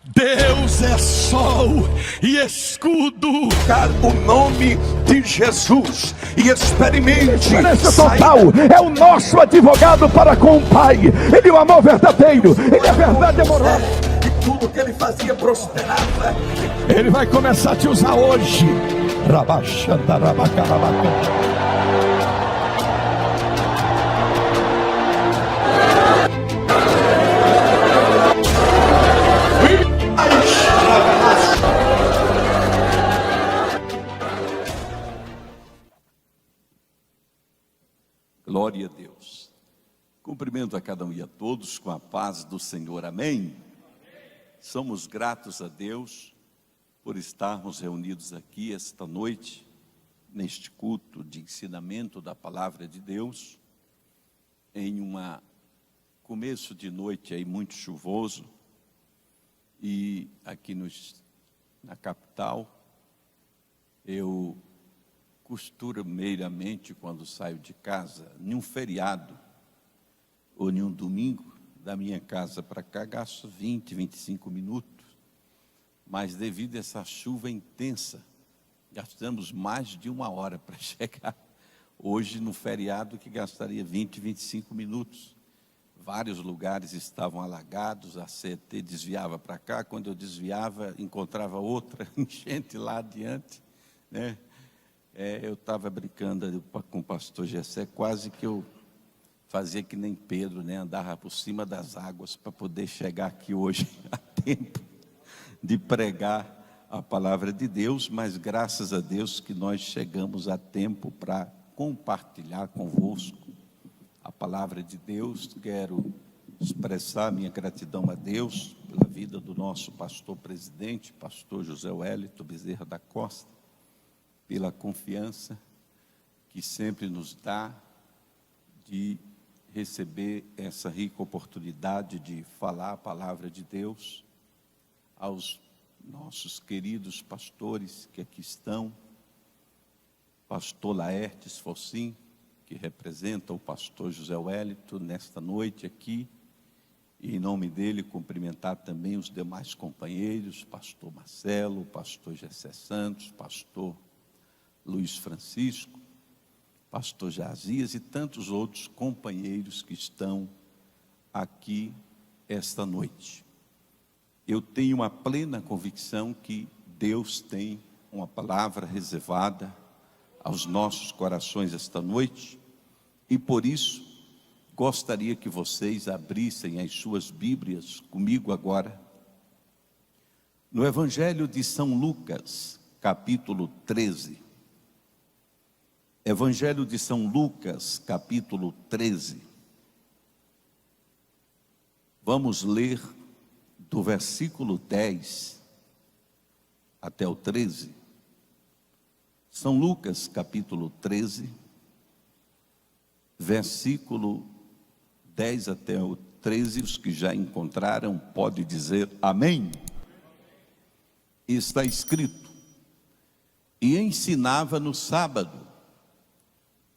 Deus é sol e escudo. O nome de Jesus e experimente. Diferença total, é o nosso advogado para com o Pai. Ele é o amor verdadeiro, ele é verdade amorosa. E tudo que ele fazia prosperava. Ele vai começar a te usar hoje. Rabaxanda, rabacarabacanda. Glória a Deus. Cumprimento a cada um e a todos com a paz do Senhor. Amém? Somos gratos a Deus por estarmos reunidos aqui esta noite, neste culto de ensinamento da palavra de Deus, em um começo de noite aí muito chuvoso, e aqui na capital, eu costumeiramente, quando saio de casa, em um feriado ou em um domingo, da minha casa para cá, gasto 20, 25 minutos. Mas devido a essa chuva intensa, gastamos mais de 1 hora para chegar. Hoje, no feriado, que gastaria 20, 25 minutos. Vários lugares estavam alagados, a CET desviava para cá. Quando eu desviava, encontrava outra enchente lá adiante, né? Eu estava brincando com o pastor Gessé, quase que eu fazia que nem Pedro, né? Andava por cima das águas para poder chegar aqui hoje a tempo de pregar a palavra de Deus, mas graças a Deus que nós chegamos a tempo para compartilhar convosco a palavra de Deus. Quero expressar minha gratidão a Deus pela vida do nosso pastor presidente, pastor José Wellington Bezerra da Costa, pela confiança que sempre nos dá de receber essa rica oportunidade de falar a palavra de Deus, aos nossos queridos pastores que aqui estão, pastor Laertes Focim, que representa o pastor José Wellington nesta noite aqui, e em nome dele cumprimentar também os demais companheiros, pastor Marcelo, pastor Gessé Santos, pastor Luiz Francisco, pastor Jazias e tantos outros companheiros que estão aqui esta noite. Eu tenho uma plena convicção que Deus tem uma palavra reservada aos nossos corações esta noite, e por isso gostaria que vocês abrissem as suas Bíblias comigo agora, no Evangelho de São Lucas, capítulo 13. Evangelho de São Lucas, capítulo 13. Vamos ler do versículo 10 até o 13. São Lucas, capítulo 13, versículo 10 até o 13. Os que já encontraram, pode dizer amém. Está escrito: e ensinava no sábado,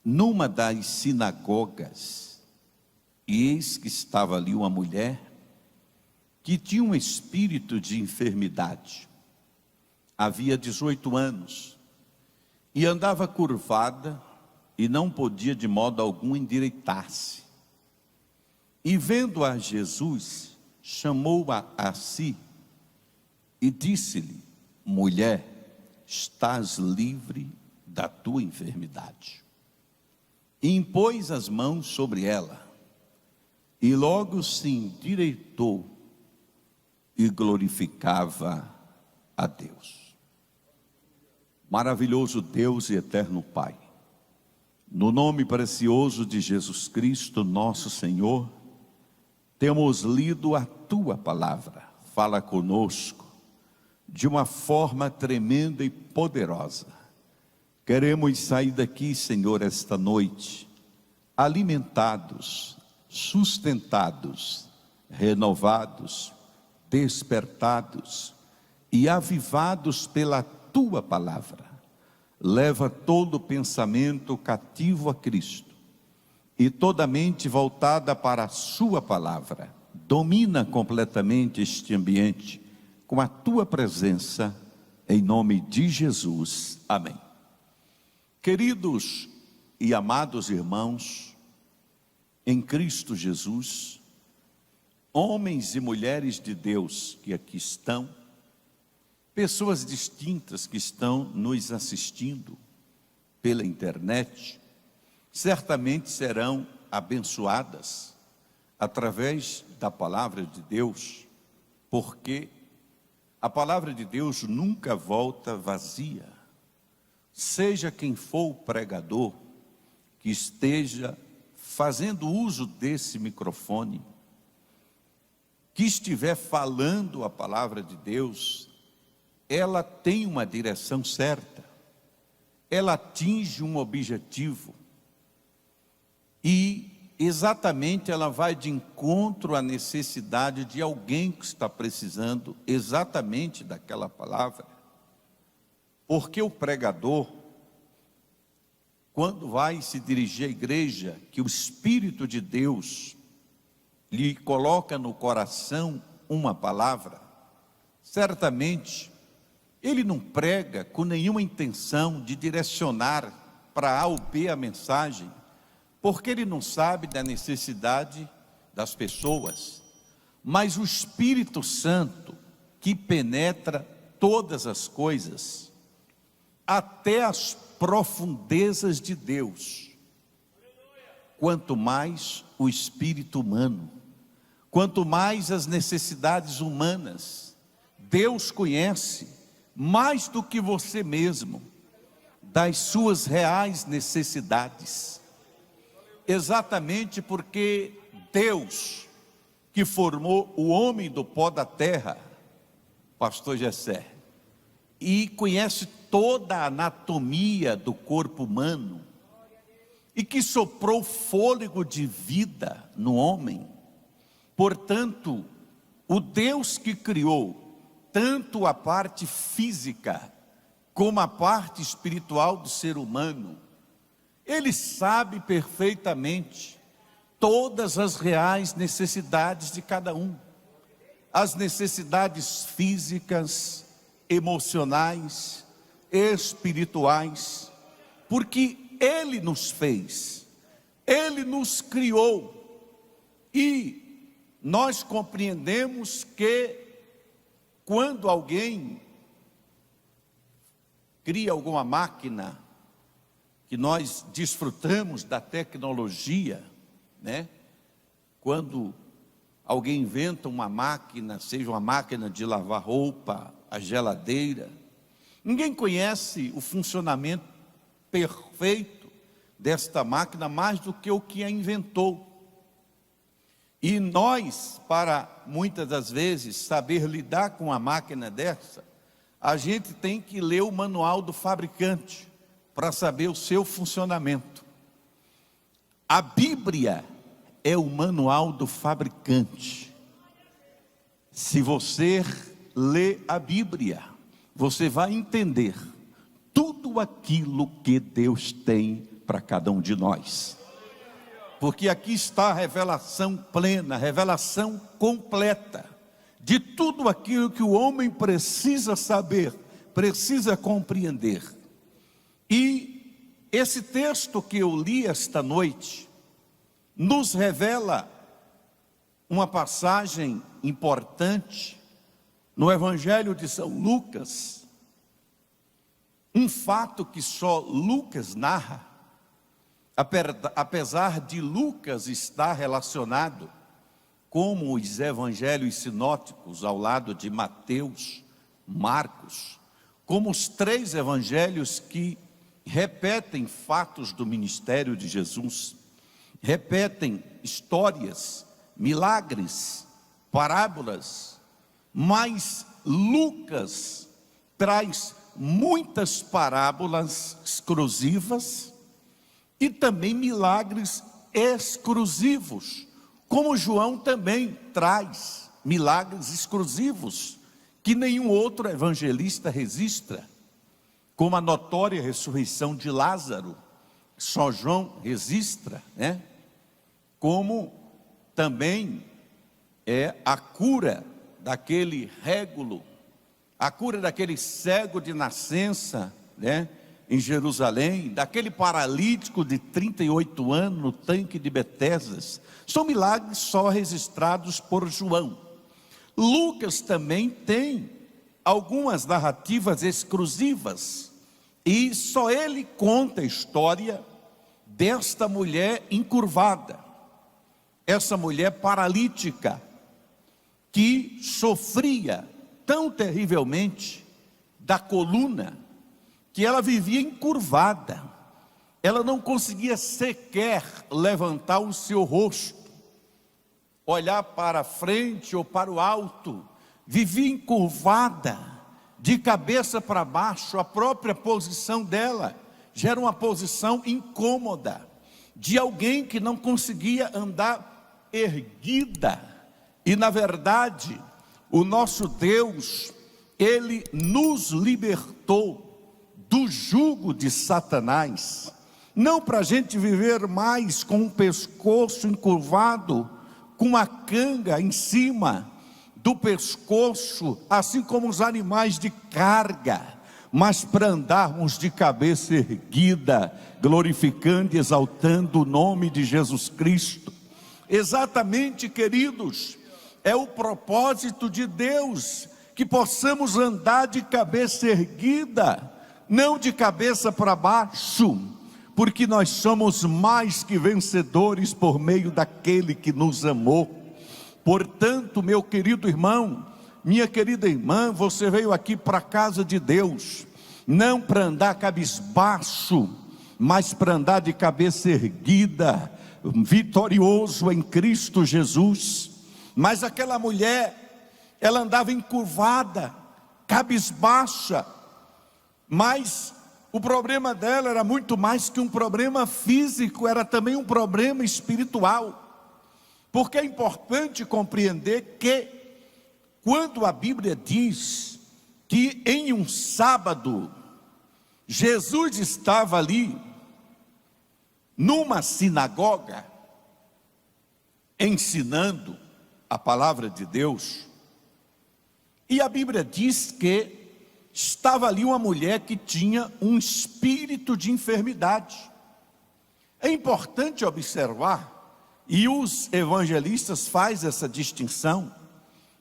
numa das sinagogas, e eis que estava ali uma mulher que tinha um espírito de enfermidade. Havia 18 anos, e andava curvada, e não podia de modo algum endireitar-se. E vendo-a Jesus, chamou-a a si, e disse-lhe: mulher, estás livre da tua enfermidade. E impôs as mãos sobre ela, e logo se endireitou e glorificava a Deus. Maravilhoso Deus e eterno Pai, no nome precioso de Jesus Cristo, nosso Senhor, temos lido a Tua palavra. Fala conosco de uma forma tremenda e poderosa. Queremos sair daqui, Senhor, esta noite, alimentados, sustentados, renovados, despertados e avivados pela Tua palavra. Leva todo pensamento cativo a Cristo e toda mente voltada para a Sua palavra. Domina completamente este ambiente, com a tua presença, em nome de Jesus. Amém. Queridos e amados irmãos, em Cristo Jesus, homens e mulheres de Deus que aqui estão, pessoas distintas que estão nos assistindo pela internet, certamente serão abençoadas através da palavra de Deus, porque a palavra de Deus nunca volta vazia. Seja quem for o pregador que esteja fazendo uso desse microfone, que estiver falando a palavra de Deus, ela tem uma direção certa, ela atinge um objetivo, e exatamente ela vai de encontro à necessidade de alguém que está precisando exatamente daquela palavra. Porque o pregador, quando vai se dirigir à igreja, que o Espírito de Deus lhe coloca no coração uma palavra, certamente ele não prega com nenhuma intenção de direcionar para A ou B a mensagem, porque ele não sabe da necessidade das pessoas, mas o Espírito Santo, que penetra todas as coisas, até as profundezas de Deus, quanto mais o espírito humano, quanto mais as necessidades humanas, Deus conhece mais do que você mesmo, das suas reais necessidades. Exatamente porque Deus, que formou o homem do pó da terra, pastor Jessé, e conhece toda a anatomia do corpo humano, e que soprou fôlego de vida no homem, portanto, o Deus que criou tanto a parte física, como a parte espiritual do ser humano, Ele sabe perfeitamente todas as reais necessidades de cada um, as necessidades físicas, emocionais, espirituais, porque Ele nos fez, Ele nos criou, e nós compreendemos que quando alguém cria alguma máquina, que nós desfrutamos da tecnologia, né? Quando alguém inventa uma máquina, seja uma máquina de lavar roupa, a geladeira, ninguém conhece o funcionamento perfeito desta máquina mais do que o que a inventou. E nós, para muitas das vezes saber lidar com uma máquina dessa, a gente tem que ler o manual do fabricante para saber o seu funcionamento. A Bíblia é o manual do fabricante. Se você ler a Bíblia, você vai entender tudo aquilo que Deus tem para cada um de nós. Porque aqui está a revelação plena, a revelação completa de tudo aquilo que o homem precisa saber, precisa compreender. E esse texto que eu li esta noite nos revela uma passagem importante no Evangelho de São Lucas, um fato que só Lucas narra, apesar de Lucas estar relacionado como os evangelhos sinóticos ao lado de Mateus, Marcos, como os três evangelhos que repetem fatos do ministério de Jesus, repetem histórias, milagres, parábolas, mas Lucas traz muitas parábolas exclusivas e também milagres exclusivos, como João também traz milagres exclusivos que nenhum outro evangelista registra, como a notória ressurreição de Lázaro, só João registra, né? Como também é a cura daquele régulo a cura daquele cego de nascença, né, em Jerusalém, daquele paralítico de 38 anos no tanque de Betesdas, são milagres só registrados por João. Lucas também tem algumas narrativas exclusivas, e só ele conta a história desta mulher encurvada, essa mulher paralítica, que sofria tão terrivelmente da coluna, que ela vivia encurvada, ela não conseguia sequer levantar o seu rosto, olhar para frente ou para o alto, vivia encurvada, de cabeça para baixo. A própria posição dela já era uma posição incômoda, de alguém que não conseguia andar erguida. E na verdade, o nosso Deus, Ele nos libertou do jugo de Satanás, não para a gente viver mais com o pescoço encurvado, com uma canga em cima do pescoço, assim como os animais de carga, mas para andarmos de cabeça erguida, glorificando e exaltando o nome de Jesus Cristo. Exatamente, queridos, é o propósito de Deus, que possamos andar de cabeça erguida, não de cabeça para baixo, porque nós somos mais que vencedores por meio daquele que nos amou. Portanto, meu querido irmão, minha querida irmã, você veio aqui para a casa de Deus, não para andar cabisbaixo, mas para andar de cabeça erguida, vitorioso em Cristo Jesus. Mas aquela mulher, ela andava encurvada, cabisbaixa, mas o problema dela era muito mais que um problema físico, era também um problema espiritual. Porque é importante compreender que, quando a Bíblia diz que em um sábado, Jesus estava ali, numa sinagoga, ensinando a palavra de Deus, e a Bíblia diz que estava ali uma mulher que tinha um espírito de enfermidade. É importante observar, e os evangelistas fazem essa distinção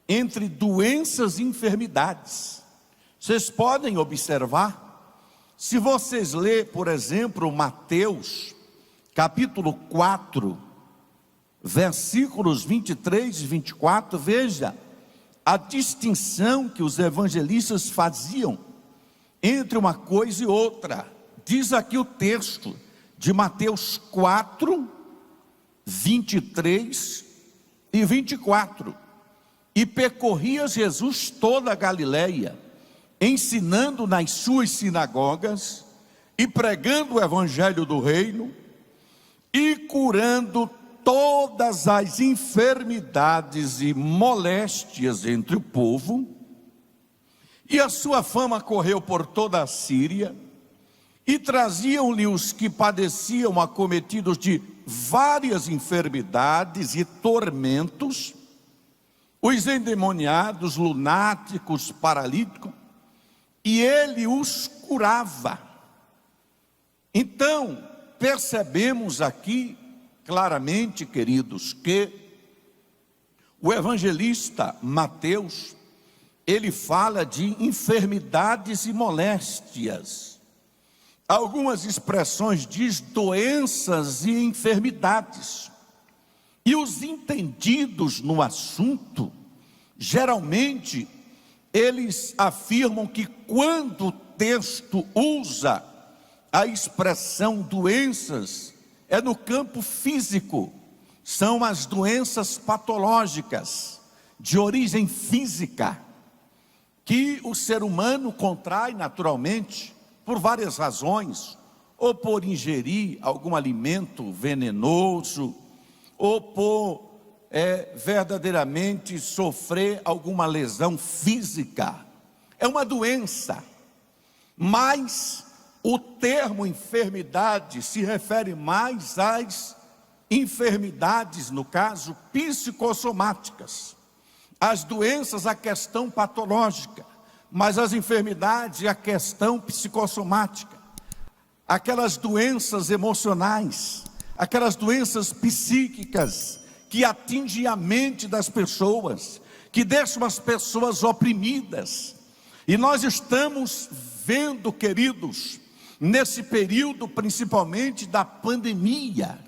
entre doenças e enfermidades. Vocês podem observar, se vocês lerem, por exemplo, Mateus, capítulo 4, versículos 23 e 24, veja a distinção que os evangelistas faziam entre uma coisa e outra. Diz aqui o texto de Mateus 4, 23 e 24. E percorria Jesus toda a Galileia, ensinando nas suas sinagogas e pregando o evangelho do reino e curando todas as enfermidades e moléstias entre o povo. E a sua fama correu por toda a Síria, e traziam-lhe os que padeciam acometidos de várias enfermidades e tormentos, os endemoniados, lunáticos, paralíticos, e ele os curava. Então, percebemos aqui claramente, queridos, que o evangelista Mateus, ele fala de enfermidades e moléstias. Algumas expressões diz doenças e enfermidades. E os entendidos no assunto, geralmente, eles afirmam que quando o texto usa a expressão doenças, é no campo físico, são as doenças patológicas, de origem física, que o ser humano contrai naturalmente, por várias razões, ou por ingerir algum alimento venenoso, ou por verdadeiramente sofrer alguma lesão física. É uma doença, mas o termo enfermidade se refere mais às enfermidades, no caso, psicossomáticas. As doenças, a questão patológica. mas as enfermidades e a questão psicossomática, aquelas doenças emocionais, aquelas doenças psíquicas que atingem a mente das pessoas, que deixam as pessoas oprimidas. E nós estamos vendo, queridos, nesse período principalmente da pandemia,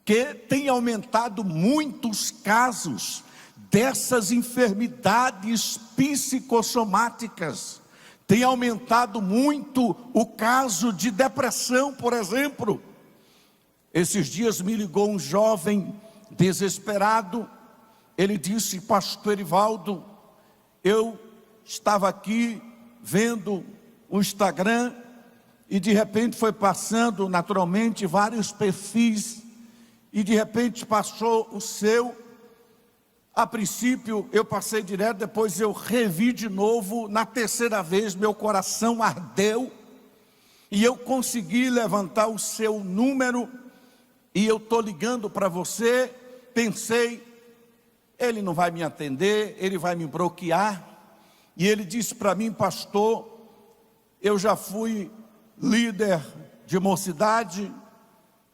que tem aumentado muitos casos dessas enfermidades psicossomáticas. Tem aumentado muito o caso de depressão, por exemplo. Esses dias me ligou um jovem desesperado. Ele disse: pastor Erivaldo, eu estava aqui vendo o Instagram e de repente foi passando naturalmente vários perfis e de repente passou o seu. A princípio eu passei direto, depois eu revi de novo. Na terceira vez meu coração ardeu e eu consegui levantar o seu número e eu estou ligando para você. Pensei, ele não vai me atender, ele vai me bloquear. E ele disse para mim: pastor, eu já fui líder de mocidade,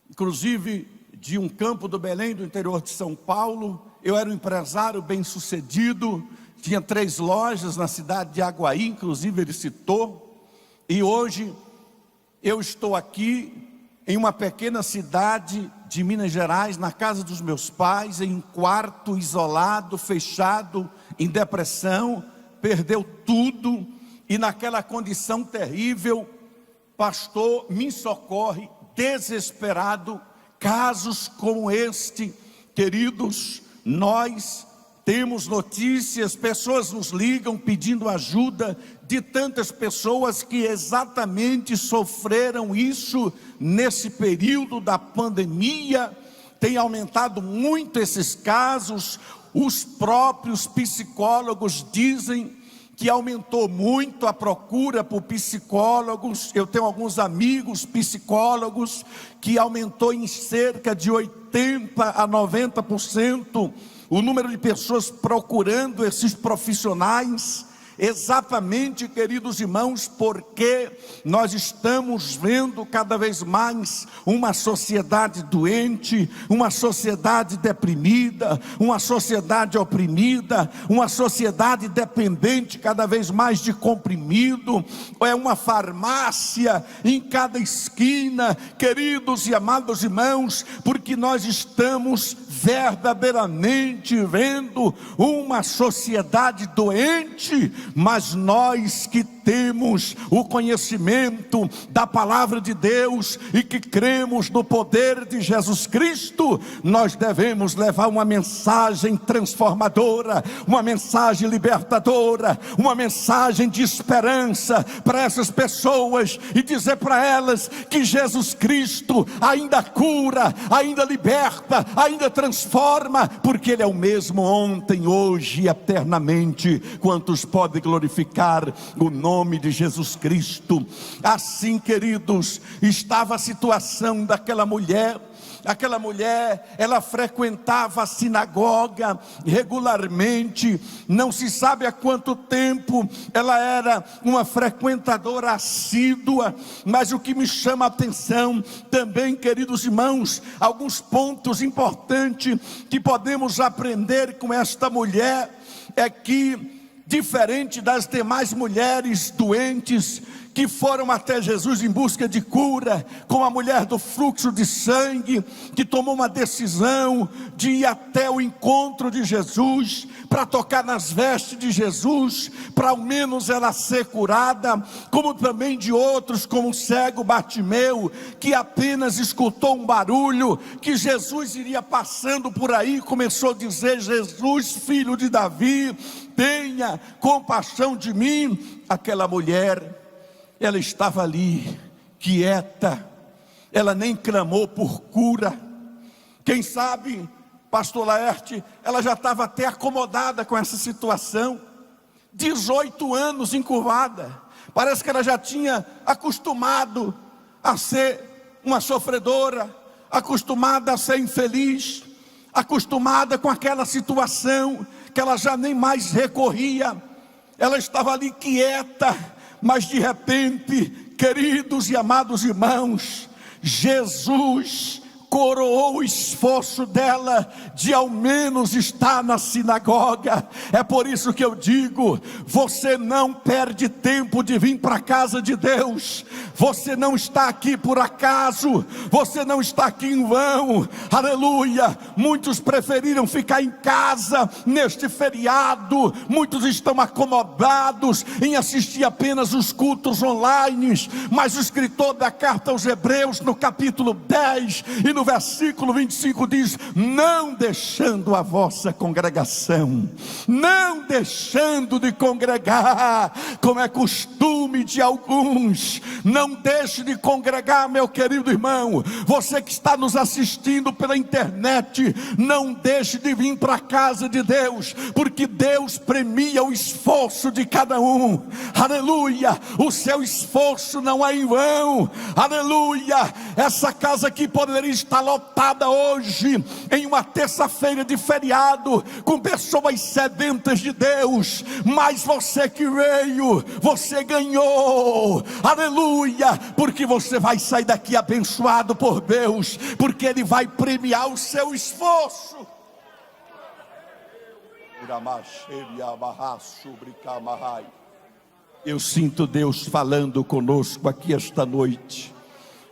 inclusive de um campo do Belém, do interior de São Paulo. Eu era um empresário bem sucedido, tinha 3 lojas na cidade de Aguaí, inclusive ele citou. E hoje eu estou aqui em uma pequena cidade de Minas Gerais, na casa dos meus pais, em um quarto isolado, fechado, em depressão, perdeu tudo, e naquela condição terrível, pastor, me socorre, desesperado. Casos como este, queridos, nós temos notícias, pessoas nos ligam pedindo ajuda, de tantas pessoas que exatamente sofreram isso nesse período da pandemia. Tem aumentado muito esses casos. Os próprios psicólogos dizem que aumentou muito a procura por psicólogos. Eu tenho alguns amigos psicólogos que aumentou em cerca de 80% a 90% o número de pessoas procurando esses profissionais. Exatamente, queridos irmãos, porque nós estamos vendo cada vez mais uma sociedade doente, uma sociedade deprimida, uma sociedade oprimida, uma sociedade dependente cada vez mais de comprimido. É uma farmácia em cada esquina, queridos e amados irmãos, porque nós estamos verdadeiramente vendo uma sociedade doente. Mas nós que temos o conhecimento da palavra de Deus e que cremos no poder de Jesus Cristo, nós devemos levar uma mensagem transformadora, uma mensagem libertadora, uma mensagem de esperança para essas pessoas e dizer para elas que Jesus Cristo ainda cura, ainda liberta, ainda transforma, porque Ele é o mesmo ontem, hoje e eternamente. Quantos podem glorificar o nome de Jesus Cristo? Assim, queridos, estava a situação daquela mulher. Aquela mulher, ela frequentava a sinagoga regularmente, não se sabe há quanto tempo ela era uma frequentadora assídua. Mas o que me chama a atenção também, queridos irmãos, alguns pontos importantes que podemos aprender com esta mulher, é que, diferente das demais mulheres doentes que foram até Jesus em busca de cura, como a mulher do fluxo de sangue, que tomou uma decisão de ir até o encontro de Jesus, para tocar nas vestes de Jesus, para ao menos ela ser curada, como também de outros, como o cego Bartimeu, que apenas escutou um barulho, que Jesus iria passando por aí, e começou a dizer: Jesus, filho de Davi, tenha compaixão de mim. Aquela mulher, ela estava ali, quieta, ela nem clamou por cura. Quem sabe, pastor Laerte, ela já estava até acomodada com essa situação. 18 anos encurvada, parece que ela já tinha acostumado a ser uma sofredora, acostumada a ser infeliz, acostumada com aquela situação, que ela já nem mais recorria ela estava ali quieta, mas de repente, queridos e amados irmãos, Jesus coroou o esforço dela de ao menos estar na sinagoga. É por isso que eu digo: você não perde tempo de vir para a casa de Deus. Você não está aqui por acaso, você não está aqui em vão. Aleluia. Muitos preferiram ficar em casa neste feriado, muitos estão acomodados em assistir apenas os cultos online, mas o escritor da carta aos Hebreus, no capítulo 10 e no versículo 25 diz: não deixando a vossa congregação, não deixando de congregar, como é costume de alguns. Não deixe de congregar, meu querido irmão. Você que está nos assistindo pela internet, não deixe de vir para a casa de Deus, porque Deus premia o esforço de cada um. Aleluia. O seu esforço não é em vão. Aleluia. Essa casa aqui poderia estar lotada hoje, em uma terça-feira de feriado, com pessoas sedentas de Deus, mas você que veio, você ganhou. Aleluia. Porque você vai sair daqui abençoado por Deus, porque Ele vai premiar o seu esforço. Eu sinto Deus falando conosco aqui esta noite.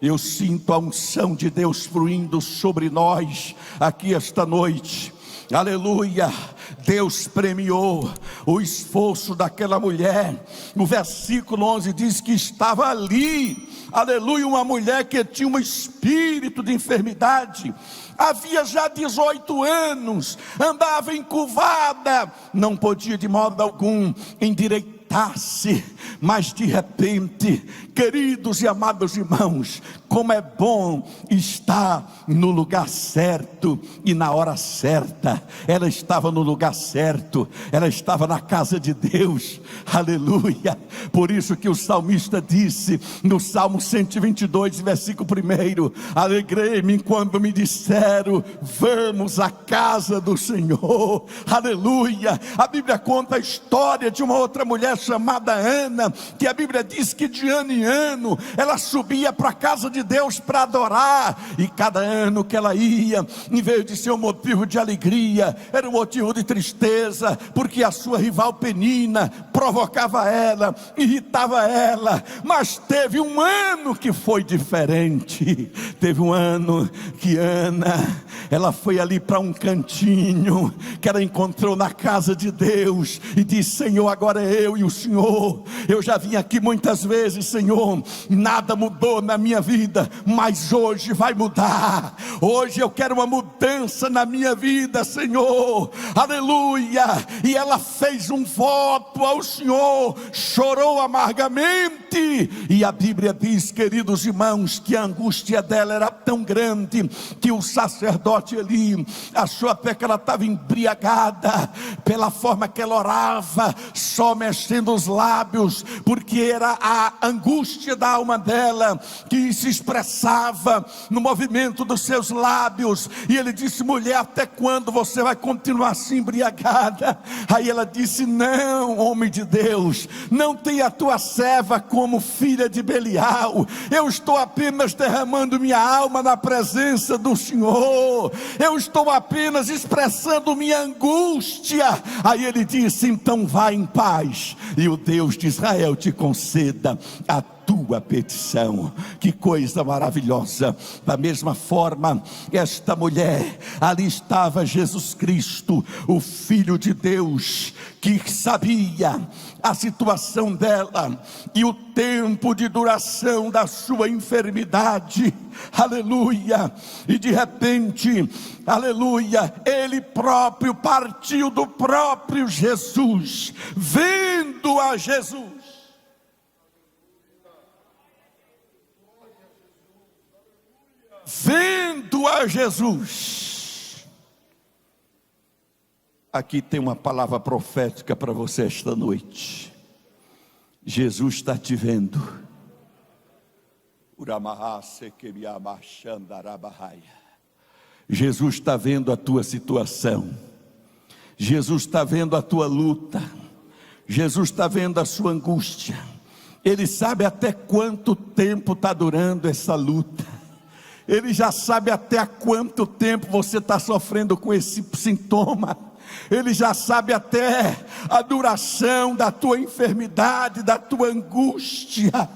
Eu sinto a unção de Deus fluindo sobre nós aqui esta noite. Aleluia. Deus premiou o esforço daquela mulher. O versículo 11 diz que estava ali, aleluia, uma mulher que tinha um espírito de enfermidade. Havia já 18 anos, andava encurvada, não podia de modo algum endireitar-se, mas de repente, queridos e amados irmãos, como é bom estar no lugar certo e na hora certa. Ela estava no lugar certo, ela estava na casa de Deus, aleluia. Por isso que o salmista disse no Salmo 122, versículo 1: alegrei-me quando me disseram, vamos à casa do Senhor, aleluia. A Bíblia conta a história de uma outra mulher chamada Ana, que a Bíblia diz que de ano em ano ela subia para a casa de Deus para adorar, e cada ano que ela ia, em vez de ser um motivo de alegria, era um motivo de tristeza, porque a sua rival Penina provocava ela, irritava ela. Mas teve um ano que foi diferente. Teve um ano que Ana, ela foi ali para um cantinho que ela encontrou na casa de Deus e disse: Senhor, agora é eu e o Senhor. Eu já vim aqui muitas vezes, Senhor, nada mudou na minha vida, mas hoje vai mudar. Hoje eu quero uma mudança na minha vida, Senhor, aleluia. E ela fez um voto ao Senhor, chorou amargamente, e a Bíblia diz, queridos irmãos, que a angústia dela era tão grande, que o sacerdote ali achou até que ela estava embriagada, pela forma que ela orava, só mexendo os lábios, porque era a angústia da alma dela, que se expressava no movimento dos seus lábios. E ele disse: mulher, até quando você vai continuar assim embriagada? Aí ela disse: não, homem de Deus, não tenha a tua serva como filha de Belial. Eu estou apenas derramando minha alma na presença do Senhor, eu estou apenas expressando minha angústia. Aí ele disse: então vá em paz, e o Deus de Israel te conceda a tua petição. Que coisa maravilhosa. Da mesma forma, esta mulher, ali estava Jesus Cristo, o Filho de Deus, que sabia a situação dela e o tempo de duração da sua enfermidade, aleluia. E de repente, aleluia, ele próprio partiu do próprio Jesus, vendo a Jesus. Vendo a Jesus. Aqui tem uma palavra profética para você esta noite. Jesus está te vendo. Jesus está vendo a tua situação. Jesus está vendo a tua luta. Jesus está vendo a sua angústia. Ele sabe até quanto tempo está durando essa luta. Ele já sabe até há quanto tempo você está sofrendo com esse sintoma. Ele já sabe até a duração da tua enfermidade, da tua angústia.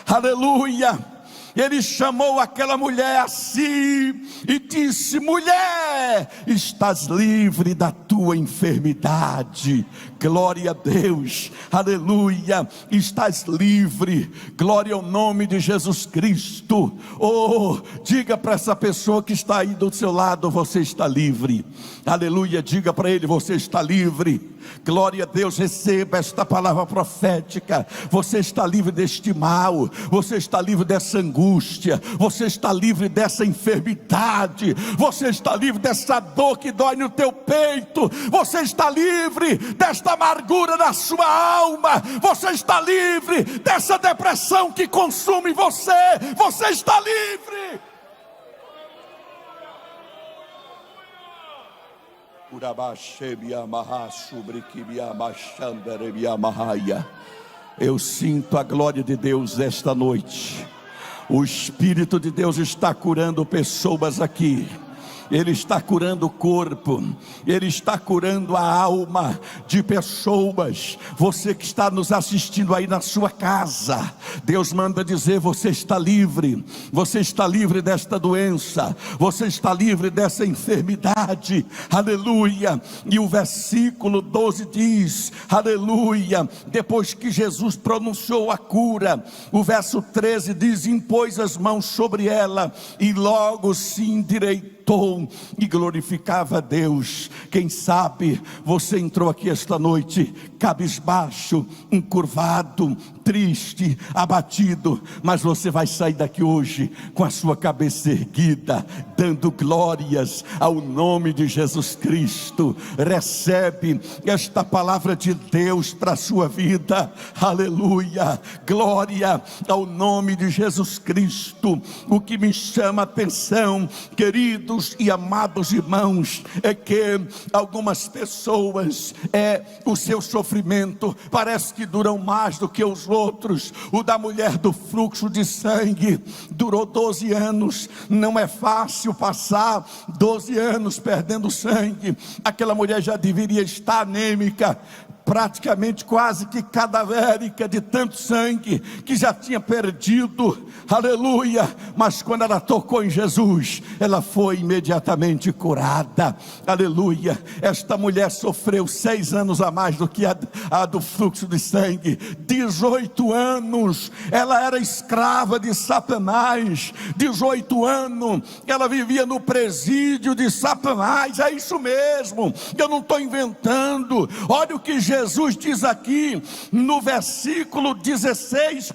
Aleluia. Ele chamou aquela mulher assim e disse: mulher, estás livre da tua enfermidade. Glória a Deus, aleluia, estás livre, glória ao nome de Jesus Cristo. Oh, diga para essa pessoa que está aí do seu lado: você está livre. Aleluia, diga para ele: você está livre. Glória a Deus, receba esta palavra profética. Você está livre deste mal, você está livre dessa angústia, você está livre dessa enfermidade, você está livre dessa dor que dói no teu peito, você está livre desta amargura na sua alma, você está livre dessa depressão que consome você, você está livre. Eu sinto a glória de Deus esta noite. O Espírito de Deus está curando pessoas aqui. Ele está curando o corpo, Ele está curando a alma de pessoas. Você que está nos assistindo aí na sua casa, Deus manda dizer: você está livre. Você está livre desta doença, você está livre dessa enfermidade. Aleluia. E o versículo 12 diz, aleluia, depois que Jesus pronunciou a cura, o verso 13 diz: impôs as mãos sobre ela e logo se endireitou e glorificava a Deus. Quem sabe você entrou aqui esta noite cabisbaixo, encurvado, triste, abatido, mas você vai sair daqui hoje com a sua cabeça erguida, dando glórias ao nome de Jesus Cristo. Recebe esta palavra de Deus para a sua vida. Aleluia, glória ao nome de Jesus Cristo. O que me chama a atenção, queridos e amados irmãos, é que algumas pessoas, o seu sofrimento parece que duram mais do que os outros. O da mulher do fluxo de sangue durou 12 anos. Não é fácil passar 12 anos perdendo sangue. Aquela mulher já deveria estar anêmica, praticamente quase que cadavérica, de tanto sangue que já tinha perdido. Aleluia. Mas quando ela tocou em Jesus, ela foi imediatamente curada. Aleluia. Esta mulher sofreu 6 anos a mais do que a do fluxo de sangue. 18 anos ela era escrava de Satanás. 18 anos ela vivia no presídio de Satanás. É isso mesmo, eu não estou inventando. Olha o que Jesus diz aqui no versículo 16,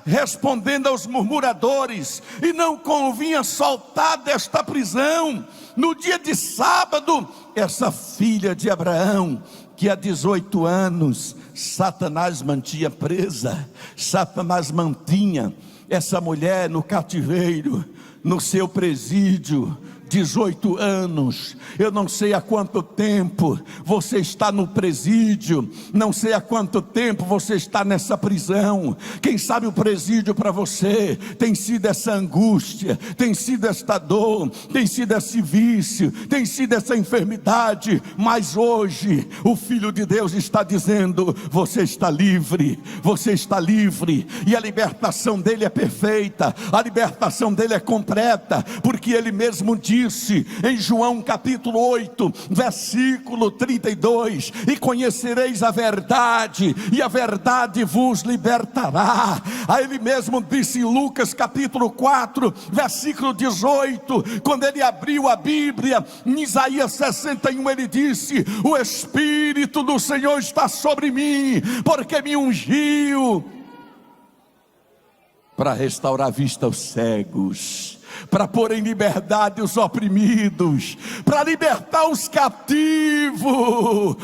respondendo aos murmuradores: e não convinha soltar desta prisão no dia de sábado essa filha de Abraão, que há 18 anos Satanás mantinha presa. Satanás mantinha essa mulher no cativeiro, no seu presídio. 18 anos, eu não sei há quanto tempo você está no presídio, não sei há quanto tempo você está nessa prisão. Quem sabe o presídio para você tem sido essa angústia, tem sido esta dor, tem sido esse vício, tem sido essa enfermidade, mas hoje o Filho de Deus está dizendo: você está livre, você está livre, e a libertação dele é perfeita, a libertação dele é completa, porque ele mesmo disse em João capítulo 8, versículo 32: e conhecereis a verdade, e a verdade vos libertará. Aí ele mesmo disse em Lucas capítulo 4, versículo 18, quando ele abriu a Bíblia, em Isaías 61, ele disse: o Espírito do Senhor está sobre mim, porque me ungiu para restaurar a vista aos cegos, para pôr em liberdade os oprimidos, para libertar os cativos,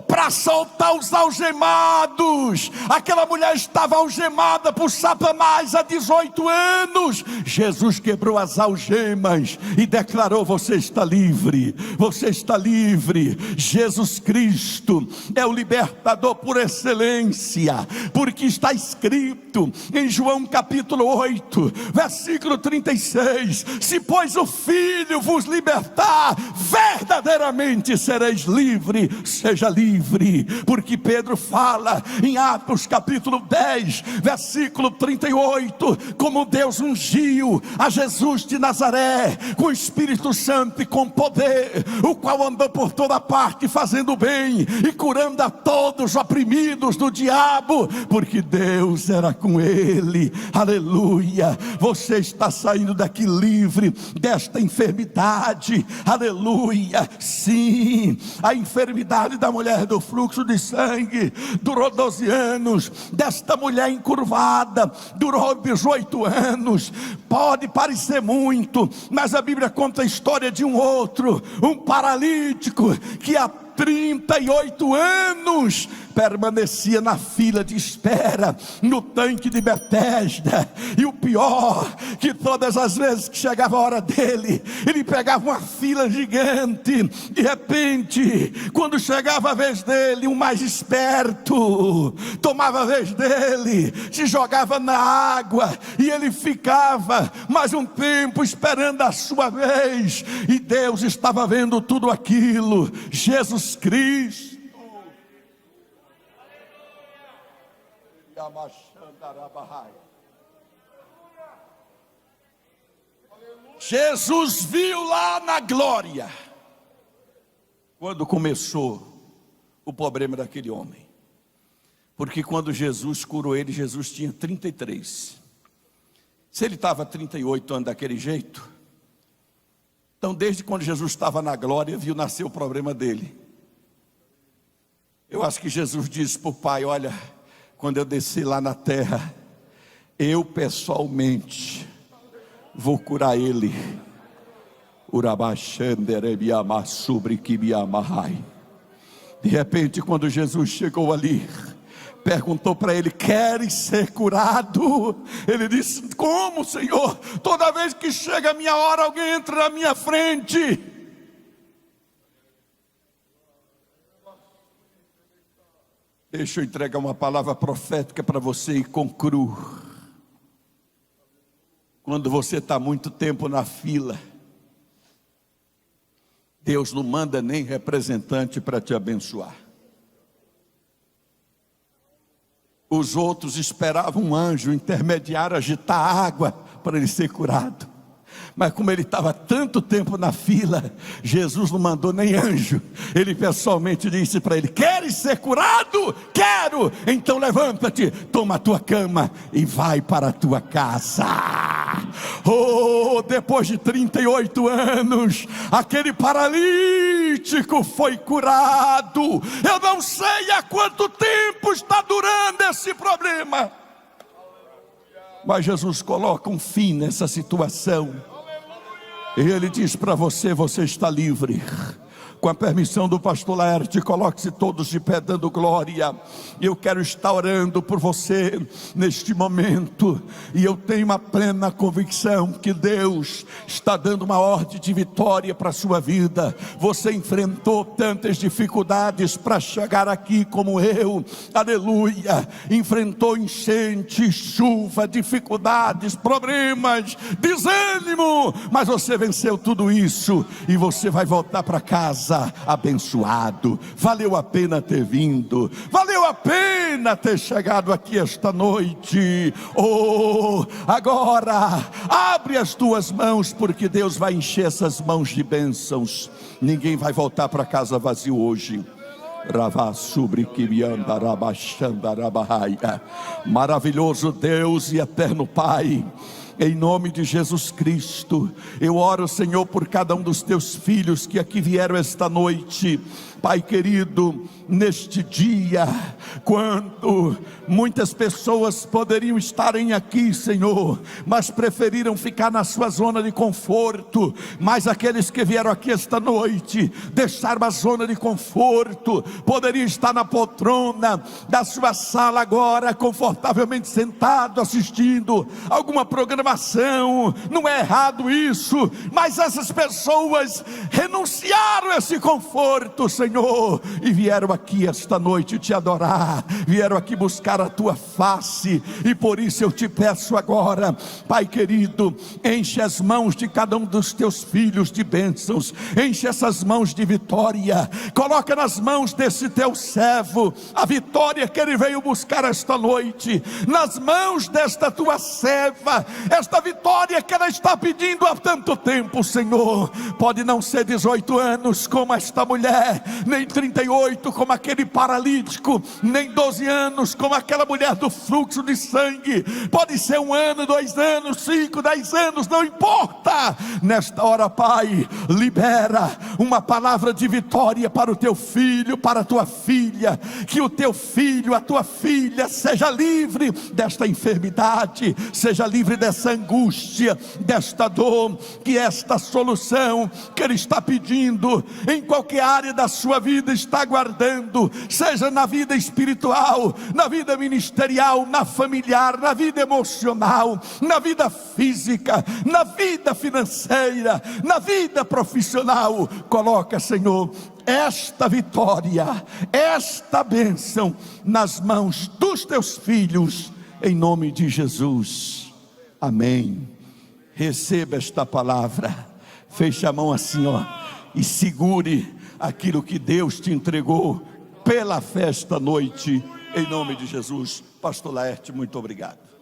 para soltar os algemados. Aquela mulher estava algemada por Satanás há 18 anos. Jesus quebrou as algemas e declarou: você está livre, você está livre. Jesus Cristo é o libertador por excelência, porque está escrito em João capítulo 8, versículo 36: se pois o Filho vos libertar, verdadeiramente sereis livre. Seja livre, porque Pedro fala em Atos capítulo 10, versículo 38, como Deus ungiu a Jesus de Nazaré com o Espírito Santo e com poder, o qual andou por toda parte fazendo bem e curando a todos os oprimidos do diabo, porque Deus era com ele. Aleluia. Você está saindo daqui livre desta enfermidade. Aleluia. Sim, a enfermidade da mulher do fluxo de sangue durou 12 anos, desta mulher encurvada durou 18 anos. Pode parecer muito, mas a Bíblia conta a história de um outro, um paralítico que há 38 anos permanecia na fila de espera no tanque de Betesda. E o pior, que todas as vezes que chegava a hora dele, ele pegava uma fila gigante. De repente, quando chegava a vez dele, um mais esperto tomava a vez dele, se jogava na água, e ele ficava mais um tempo esperando a sua vez. E Deus estava vendo tudo aquilo. Jesus Cristo, Jesus viu lá na glória quando começou o problema daquele homem. Porque quando Jesus curou ele, Jesus tinha 33. Se ele estava 38 anos daquele jeito, então desde quando Jesus estava na glória, viu nascer o problema dele. Eu acho que Jesus disse para o Pai: olha, quando eu descer lá na terra, eu pessoalmente vou curar ele. De repente, quando Jesus chegou ali, perguntou para ele: queres ser curado? Ele disse: como, Senhor? Toda vez que chega a minha hora, alguém entra na minha frente. Deixa eu entregar uma palavra profética para você e concluo. Quando você está muito tempo na fila, Deus não manda nem representante para te abençoar. Os outros esperavam um anjo intermediário agitar a água para ele ser curado. Mas como ele estava tanto tempo na fila, Jesus não mandou nem anjo. Ele pessoalmente disse para ele: queres ser curado? Quero! Então levanta-te, toma a tua cama e vai para a tua casa. Depois de 38 anos, aquele paralítico foi curado. Eu não sei há quanto tempo está durando esse problema, mas Jesus coloca um fim nessa situação. E ele diz para você: você está livre. Com a permissão do pastor Laerte, coloque-se todos de pé dando glória. Eu quero estar orando por você neste momento, e eu tenho uma plena convicção que Deus está dando uma ordem de vitória para a sua vida. Você enfrentou tantas dificuldades para chegar aqui como eu, aleluia. Enfrentou enchente, chuva, dificuldades, problemas, desânimo, mas você venceu tudo isso, e você vai voltar para casa abençoado. Valeu a pena ter vindo, valeu a pena ter chegado aqui esta noite. Agora abre as tuas mãos, porque Deus vai encher essas mãos de bênçãos. Ninguém vai voltar para casa vazio hoje. Maravilhoso Deus e eterno Pai, em nome de Jesus Cristo, eu oro, Senhor, por cada um dos teus filhos que aqui vieram esta noite. Pai querido, neste dia, quando muitas pessoas poderiam estarem aqui, Senhor, mas preferiram ficar na sua zona de conforto. Mas aqueles que vieram aqui esta noite, deixaram a zona de conforto, poderiam estar na poltrona da sua sala agora, confortavelmente sentado, assistindo alguma programação. Não é errado isso, mas essas pessoas renunciaram a esse conforto, Senhor, e vieram aqui esta noite te adorar, vieram aqui buscar a tua face. E por isso eu te peço agora, Pai querido, enche as mãos de cada um dos teus filhos de bênçãos, enche essas mãos de vitória, coloca nas mãos desse teu servo a vitória que ele veio buscar esta noite, nas mãos desta tua serva, esta vitória que ela está pedindo há tanto tempo, Senhor. Pode não ser 18 anos como esta mulher, nem 38 como aquele paralítico, nem 12 anos como aquela mulher do fluxo de sangue. Pode ser 1 ano, 2 anos, 5, 10 anos, não importa. Nesta hora, Pai, libera uma palavra de vitória para o teu filho, para a tua filha, que o teu filho, a tua filha seja livre desta enfermidade, seja livre dessa angústia, desta dor, que esta solução que ele está pedindo em qualquer área da sua vida está aguardando, seja na vida espiritual, na vida ministerial, na familiar, na vida emocional, na vida física, na vida financeira, na vida profissional. Coloca, Senhor, esta vitória, esta bênção nas mãos dos teus filhos, em nome de Jesus, amém. Receba esta palavra, feche a mão assim, ó, e segure aquilo que Deus te entregou pela fé esta noite, em nome de Jesus. Pastor Laerte, muito obrigado.